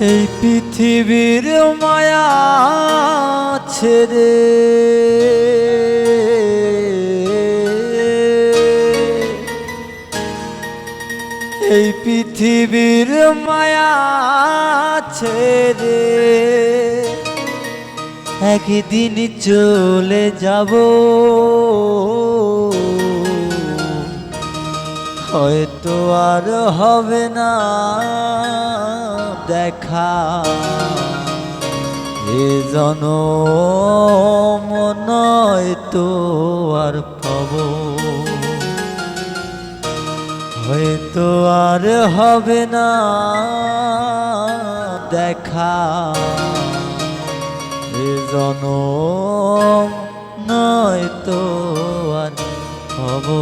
এই পৃথিবীর মায়া ছেড়ে এই পৃথিবীর মায়া ছেড়ে একদিন চলে যাব, হয়তো আর হবে না দেখা এ জনম নয়তো আর পাবো, হয়তো আর হবে না দেখা এ জনম নয়তো আর পাবো।